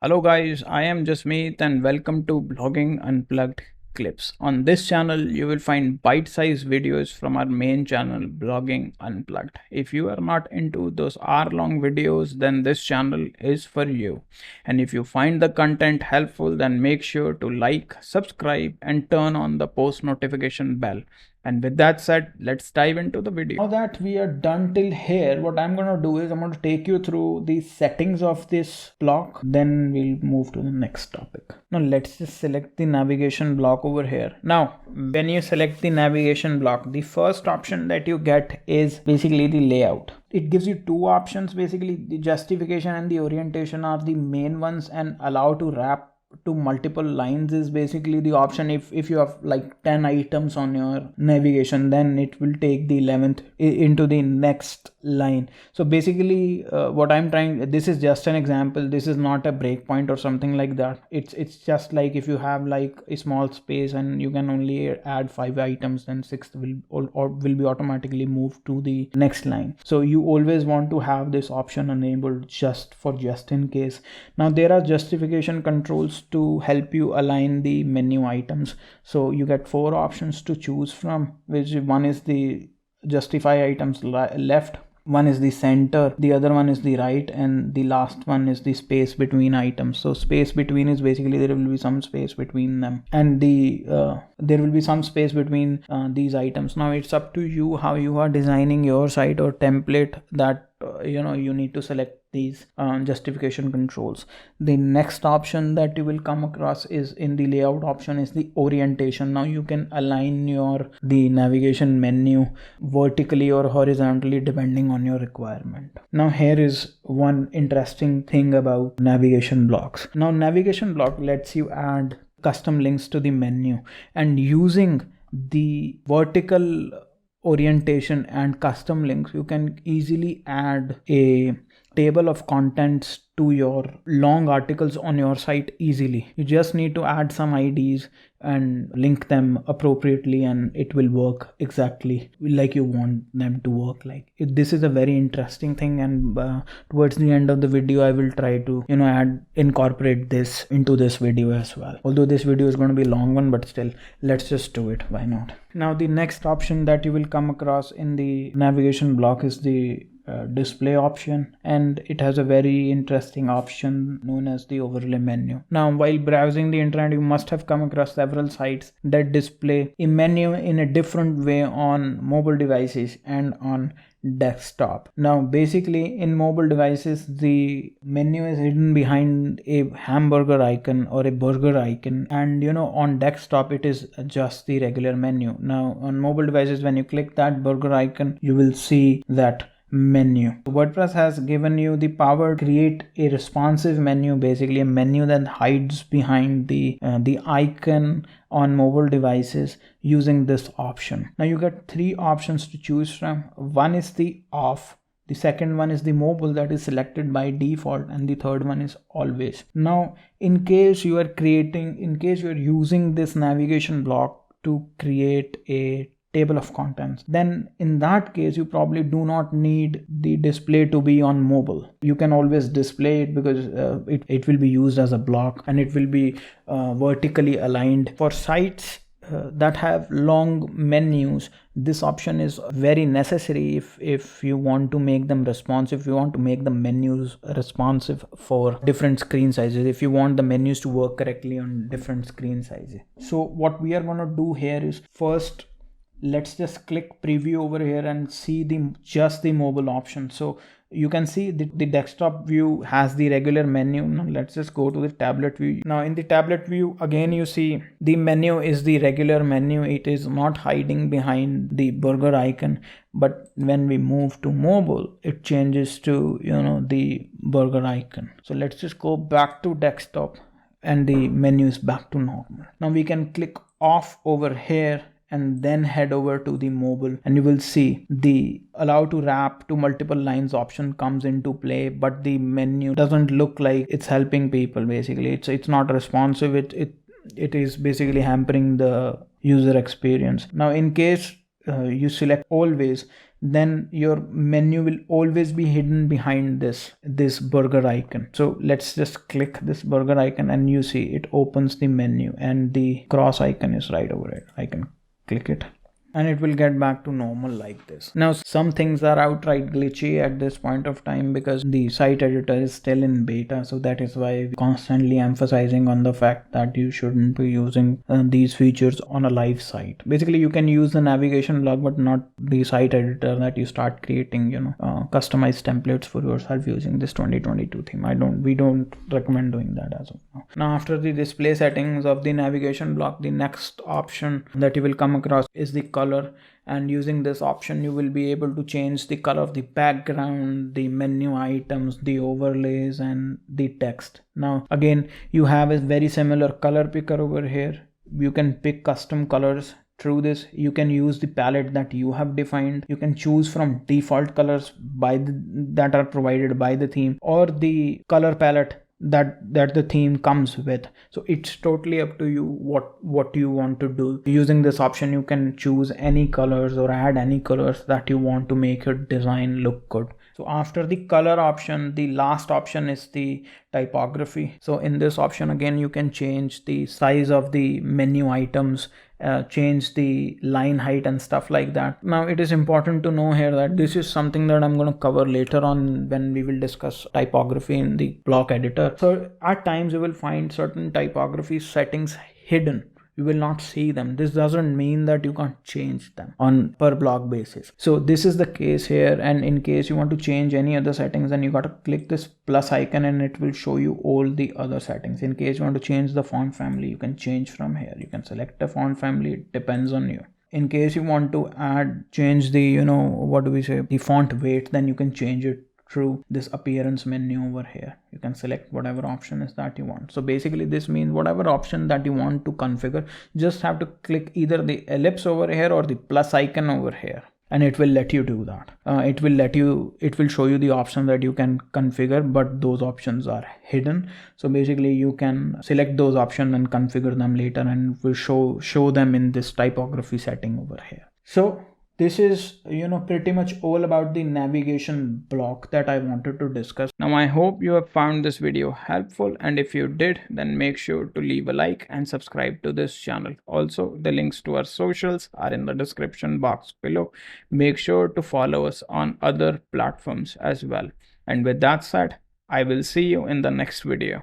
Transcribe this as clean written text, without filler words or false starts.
Hello guys, I am Jasmeet and welcome to Blogging Unplugged Clips. On this channel, you will find bite-sized videos from our main channel, Blogging Unplugged. If you are not into those hour-long videos, then this channel is for you. And if you find the content helpful, then make sure to like, subscribe and turn on the post notification bell. And with that said, let's dive into the video. Now that we are done till here, what I'm going to do is I'm going to take you through the settings of this block. Then we'll move to the next topic. Now let's just select the navigation block over here. Now, when you select the navigation block, the first option that you get is basically the layout. It gives you two options. Basically, the justification and the orientation are the main ones, and allow to wrap to multiple lines is basically the option. If you have like 10 items on your navigation, then it will take the 11th into the next line. So basically what I'm trying, this is just an example, this is not a breakpoint or something like that. It's just like if you have like a small space and you can only add 5 items, then 6th will be automatically moved to the next line. So you always want to have this option enabled just in case. Now there are justification controls to help you align the menu items. So you get 4 options to choose from, which one is the justify items left, one is the center, the other one is the right, and the last one is the space between items. So space between is basically there will be some space between them, and there will be some space between these items. Now it's up to you how you are designing your site or template that you need to select these justification controls. The next option that you will come across is in the layout option is the orientation. Now you can align the navigation menu vertically or horizontally depending on your requirement. Now here is one interesting thing about navigation blocks. Now navigation block lets you add custom links to the menu, and using the vertical orientation and custom links, you can easily add a table of contents to your long articles on your site easily. You just need to add some IDs and link them appropriately, and it will work exactly like you want them to work. Like this is a very interesting thing, and towards the end of the video I will try to incorporate this into this video as well. Although this video is going to be a long one, but still, let's just do it. Why not? Now the next option that you will come across in the navigation block is the display option, and it has a very interesting option known as the overlay menu. Now while browsing the internet, you must have come across several sites that display a menu in a different way on mobile devices and on desktop. Now basically in mobile devices, the menu is hidden behind a hamburger icon or a burger icon, and on desktop it is just the regular menu. Now on mobile devices, when you click that burger icon, you will see that menu. WordPress has given you the power to create a responsive menu, basically a menu that hides behind the icon on mobile devices using this option. Now you get 3 options to choose from. One is the off, the second one is the mobile that is selected by default, and the third one is always. Now in case you are using this navigation block to create a table of contents, then in that case you probably do not need the display to be on mobile. You can always display it because it will be used as a block, and it will be vertically aligned. For sites that have long menus, this option is very necessary if you want to make them responsive, if you want to make the menus responsive for different screen sizes, if you want the menus to work correctly on different screen sizes. So what we are going to do here is, first let's just click preview over here and see just the mobile option. So you can see the desktop view has the regular menu. Now let's just go to the tablet view. Now in the tablet view, again you see the menu is the regular menu. It is not hiding behind the burger icon, but when we move to mobile, it changes to the burger icon. So let's just go back to desktop, and the menu is back to normal. Now we can click off over here and then head over to the mobile, and you will see the allow to wrap to multiple lines option comes into play, but the menu doesn't look like it's helping people. Basically it's not responsive. It is basically hampering the user experience. Now in case you select always, then your menu will always be hidden behind this burger icon. So let's just click this burger icon, and you see it opens the menu, and the cross icon is right over it. I can click it and it will get back to normal like this. Now some things are outright glitchy at this point of time because the site editor is still in beta, so that is why we're constantly emphasizing on the fact that you shouldn't be using these features on a live site. Basically you can use the navigation block but not the site editor, that you start creating customized templates for yourself using this 2022 theme. We don't recommend doing that as of now. Now after the display settings of the navigation block, the next option that you will come across is the color, and using this option you will be able to change the color of the background, the menu items, the overlays, and the text. Now again, you have a very similar color picker over here. You can pick custom colors. Through this you can use the palette that you have defined. You can choose from default colors that are provided by the theme, or the color palette that the theme comes with. So it's totally up to you what you want to do. Using this option you can choose any colors or add any colors that you want to make your design look good. So after the color option, the last option is the typography. So in this option again you can change the size of the menu items, change the line height and stuff like that. Now it is important to know here that this is something that I'm going to cover later on when we will discuss typography in the block editor. So at times you will find certain typography settings hidden. You will not see them. This doesn't mean that you can't change them on per block basis. So this is the case here, and in case you want to change any other settings, then you got to click this plus icon and it will show you all the other settings. In case you want to change the font family, you can change from here. You can select a font family. It depends on you. In case you want to change the the font weight, then you can change it through this appearance menu over here. You can select whatever option is that you want. So basically this means whatever option that you want to configure, just have to click either the ellipse over here or the plus icon over here, and it will let you do that. It will show you the option that you can configure, but those options are hidden. So basically you can select those options and configure them later, and it will show them in this typography setting over here. So this is pretty much all about the navigation block that I wanted to discuss. Now I hope you have found this video helpful, and if you did, then make sure to leave a like and subscribe to this channel. Also, the links to our socials are in the description box below. Make sure to follow us on other platforms as well. And with that said, I will see you in the next video.